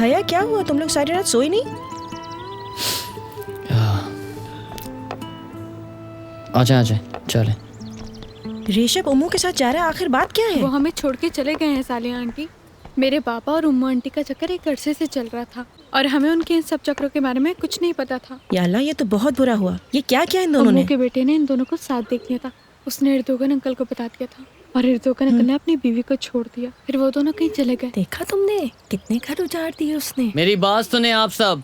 हया क्या हुआ, तुम लोग सारी रात सोए नहीं? आजा आजा चले। ऋषभ उम्मू के साथ जा रहा है, आखिर बात क्या है? वो हमें छोड़ के चले गए हैं सालिया आंटी। मेरे पापा और उम्मू आंटी का चक्कर एक अरसे से चल रहा था और हमें उनके इन सब चक्रों के बारे में कुछ नहीं पता था। या अल्लाह, ये तो बहुत बुरा हुआ। ये क्या किया इन दोनों ने? उम्मू के बेटे ने इन दोनों को साथ देख लिया था। उसने एर्दोगन अंकल को बता दिया था और एर्दोगन अंकल ने अपनी बीवी को छोड़ दिया। फिर वो दोनों कहीं चले गए। देखा तुमने कितने घर उजाड़ दिए उसने। मेरी बात सुने आप सब।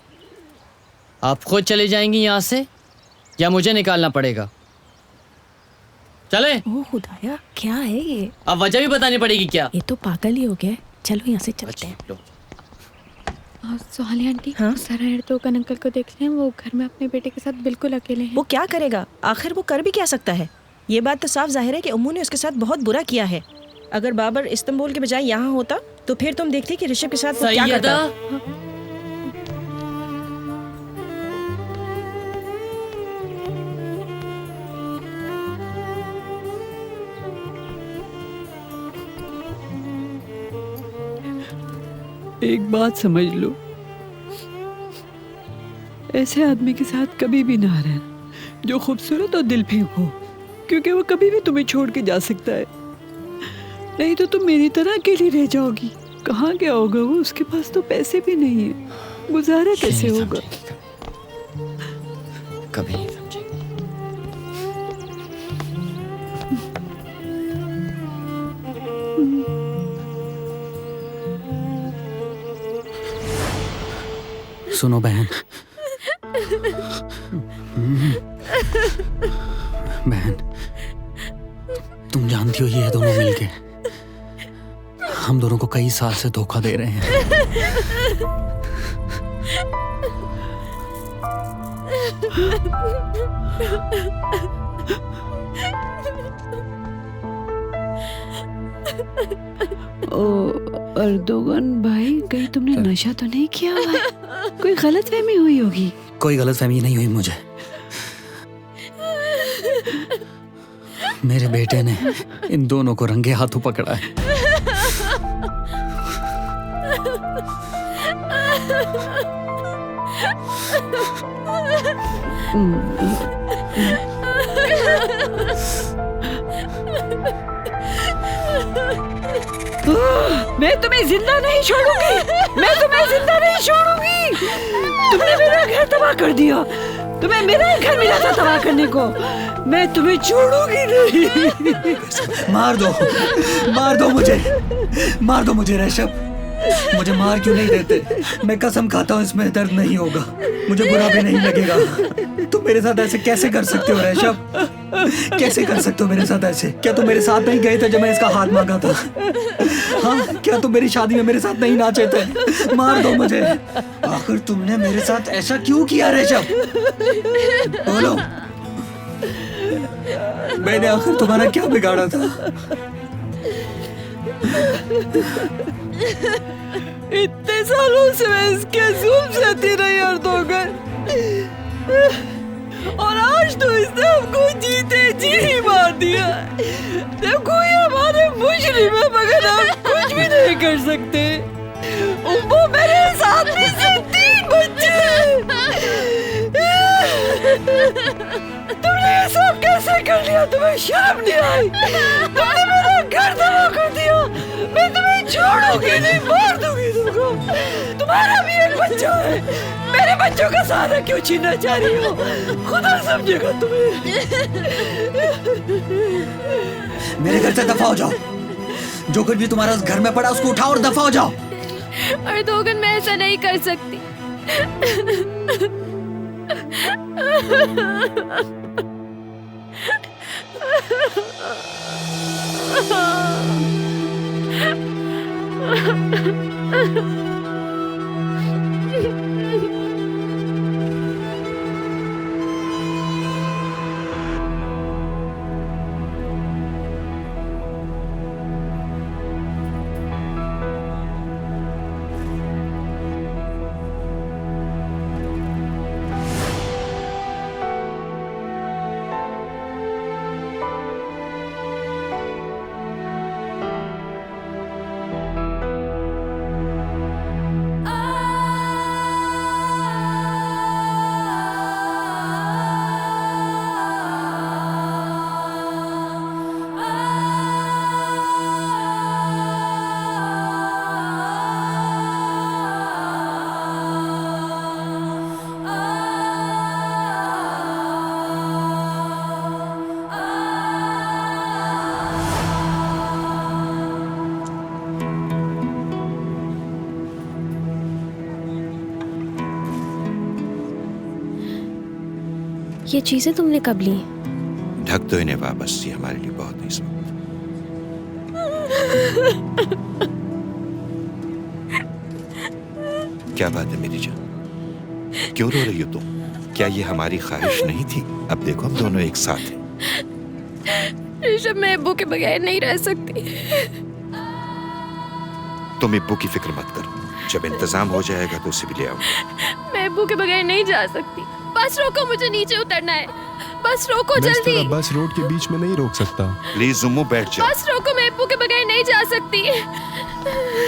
आप खुद चले जाएंगी यहाँ से या मुझे निकालना पड़ेगा? चले। ओह खुदाया, क्या है ये? अब वजह भी बतानी पड़ेगी क्या? ये तो पागल ही हो गया। चलो यहाँ से चलते हैं। सोहाली आंटी, हाँ? सारा एर्दोगन अंकल को देख लें, वो घर में अपने बेटे के साथ बिल्कुल अकेले हैं। वो क्या करेगा? आखिर वो कर भी क्या सकता है? ये बात तो साफ जाहिर है कि उम्मू ने उसके साथ बहुत बुरा किया है। अगर बाबर इस्तांबुल के बजाय यहाँ होता तो फिर तुम देखती कि ऋषभ के साथ वो क्या करता। एक बात समझ लो, ऐसे आदमी के साथ कभी भी ना रहना जो खूबसूरत और दिल फेंक हो, क्योंकि वो कभी भी तुम्हें छोड़ के जा सकता है। नहीं तो तुम मेरी तरह अकेली रह जाओगी। कहाँ गया होगा वो? उसके पास तो पैसे भी नहीं है, गुजारा कैसे होगा? कभी नहीं समझेगी। सुनो बहन, बहन तुम जानती हो ये दोनों मिलके हम दोनों को कई साल से धोखा दे रहे हैं। ओ एर्दोगन भाई, कहीं तुमने नशा तो नहीं किया हुआ है? कोई गलतफहमी हुई होगी। कोई गलतफहमी नहीं हुई मुझे। मेरे बेटे ने इन दोनों को रंगे हाथों पकड़ा है। मैं तुम्हें जिंदा नहीं छोड़ूंगी, मैं तुम्हें जिंदा नहीं छोड़ूंगी। तुमने मेरा घर तबाह कर दिया, तुम्हें मेरा ही घर मिला था तबाह करने को। मैं तुम्हें छोड़ूंगी नहीं। मार दो मुझे, मार दो मुझे ऋषभ। मुझे मार क्यों नहीं देते? मैं कसम खाता हूँ इसमें दर्द नहीं होगा, मुझे बुरा भी नहीं लगेगा। तुम मेरे साथ ऐसे कैसे कर सकते हो ऋषभ? कैसे कर सकते हो मेरे साथ ऐसे? क्या तुम मेरे साथ नहीं गए थे जब मैं इसका हाथ मांगा था? हाँ, क्या तुम मेरी शादी में मेरे साथ नहीं नाचे थे? मार दो मुझे। आखिर तुमने मेरे साथ ऐसा क्यों किया ऋषभ? बोलो, मैंने आखिर तुम्हारा क्या बिगाड़ा था? इतने सालों से मैं इसके जुल्म सहती रही एर्दोगन, और आज तो इसने हमको जीते जी ही मार दिया। देखो ये हमारे मुजरिम है, मगर हम कुछ भी नहीं कर सकते। उम्मू मेरे साथ भी से 3 बच्चे। तुमने ये सब कैसे कर लिया? तुम्हें शर्म नहीं आई? तुमने मेरा घर तबाह कर दिया। मैं तुम्हें छोड़ूंगी नहीं, मार दूंगी तुमको। तुम्हारा भी एक बच्चा है, मेरे बच्चों का सहारा क्यों छीनना चाह रही हो? खुदा समझेगा तुम्हें। मेरे घर से दफा हो जाओ। जो कुछ भी तुम्हारा उस घर में पड़ा उसको उठाओ और दफा हो जाओ। एर्दोगन, मैं ऐसा नहीं कर सकती। ये चीजें तुमने कब ली? ढक दो इन्हें वापस, ये हमारे लिए बहुत है इस वक्त। क्या बात है मेरी जान, क्यों रो रही हो तुम? क्या ये हमारी ख्वाहिश नहीं थी? अब देखो हम दोनों एक साथ हैं। ऋषभ, मैं अब्बू के बगैर नहीं रह सकती। तुम इब्बू की फिक्र मत करो, जब इंतजाम हो जाएगा तो उसे भी ले आओ। मैं अब्बू के बगैर नहीं जा सकती। बस रोको, मुझे नीचे उतरना है। बस रोको मैं इस जल्दी। तरह बस रोड के बीच में नहीं रोक सकता। प्लीज उम्मू बैठ जाओ। बस रोको, मैं अब्बू के बगैर नहीं जा सकती।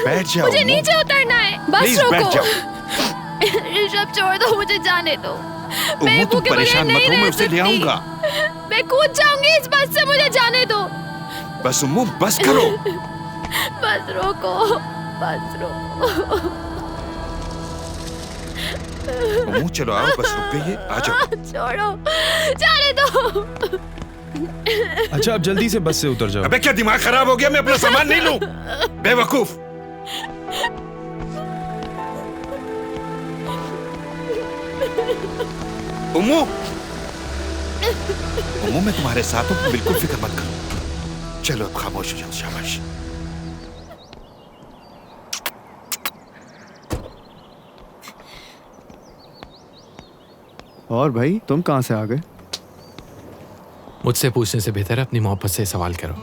बैठ जाओ मुझे उम्मू। नीचे उतरना है। बस प्लीज बैठ रोको। जाओ। ऋषभ छोड़ दो, मुझे जाने दो। मैं उम्मू अब्बू तुम के बगैर परेशान मत नहीं हो, मैं रह उसे ले सकती। आऊंगा। मैं कूद जाऊंगी इस बस से, मुझे जाने दो। बस उम्मू बस करो। बस रोको, बस रोको। उम्मू चलो आओ, बस रुक गई है, आ जाओ। छोड़ो, जाने दो। अच्छा अब जल्दी से बस से उतर जाओ। अबे क्या दिमाग खराब हो गया? मैं अपना सामान नहीं लूं? बेवकूफ। उम्मू, उम्मू मैं तुम्हारे साथ हूं, बिल्कुल फिक्र मत करो। चलो अब खामोश हो जाओ, शाबाश। और भाई तुम कहाँ से आ गए? मुझसे पूछने से बेहतर है अपनी मोहब्बत से सवाल करो।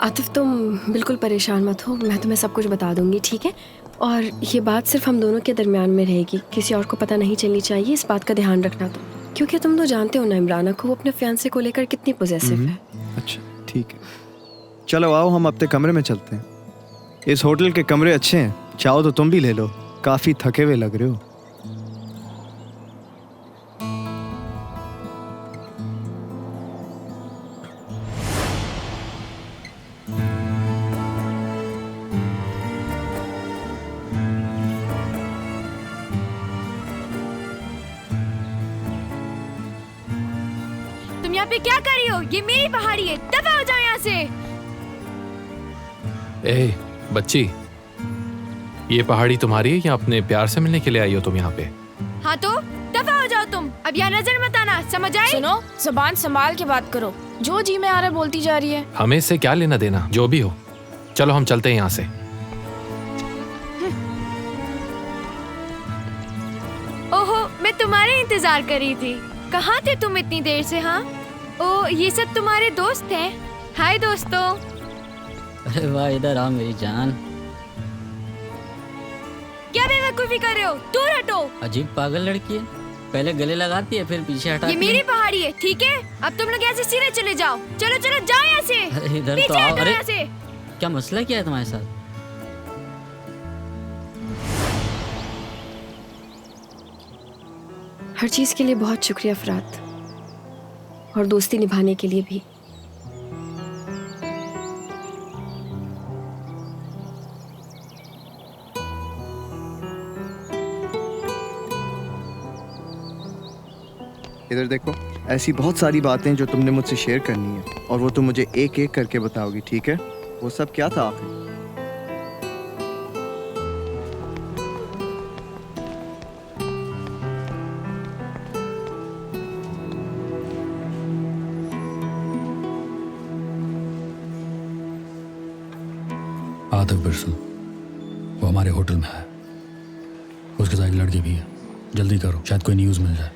आतिफ, तुम बिल्कुल परेशान मत हो, मैं तुम्हें सब कुछ बता दूंगी, ठीक है? और ये बात सिर्फ हम दोनों के दरमियान में रहेगी, किसी और को पता नहीं चलनी चाहिए। इस बात का ध्यान रखना तुम, क्योंकि तुम तो जानते हो ना इमराना को, वो अपने फियांसे को लेकर कितनी पॉजेसिव है। अच्छा ठीक है, चलो आओ हम अपने कमरे में चलते हैं। इस होटल के कमरे अच्छे हैं, चाहो तो तुम भी ले लो, काफ़ी थके हुए लग रहे हो। तुम यहाँ पे क्या कर रही हो? ये मेरी पहाड़ी है, दफा हो जाओ यहाँ से। ए बच्ची, ये पहाड़ी तुम्हारी है या अपने प्यार से मिलने के लिए आई हो तुम यहाँ पे? हाँ तो दफा हो जाओ तुम, अब यहाँ नजर मत आना, समझ आई? सुनो, जुबान संभाल के बात करो, जो जी में आ रहा है बोलती जा रही है। हमें इससे क्या लेना देना, जो भी हो। चलो हम चलते हैं यहाँ से। ओहो, मैं तुम्हारे इंतजार कर रही थी। कहाँ थे तुम इतनी देर से? हाँ, ओ ये सब तुम्हारे दोस्त हैं। हाय दोस्तों। अरे वाह, इधर आओ मेरी जान। क्या बेवकूफी कर रहे हो? दूर हटो। अजीब पागल लड़की है, पहले गले लगाती है फिर पीछे हटाती ये है। मेरी पहाड़ी है, ठीक है? अब तुम लोग यहाँ से सीधे चले जाओ। चलो चलो जाओ यहाँ से। अरे इधर तो पीछे आओ। हटो अरे यहाँ से। क्या मसला क्या है तुम्हारे साथ? हर चीज के लिए बहुत शुक्रिया फरात, और दोस्ती निभाने के लिए भी। इधर देखो, ऐसी बहुत सारी बातें जो तुमने मुझसे शेयर करनी है, और वो तुम मुझे एक एक करके बताओगी, ठीक है? वो सब क्या था आखिर? आतिफ बिरसू, वो हमारे होटल में है, उसके साथ एक लड़की भी है। जल्दी करो, शायद कोई न्यूज़ मिल जाए।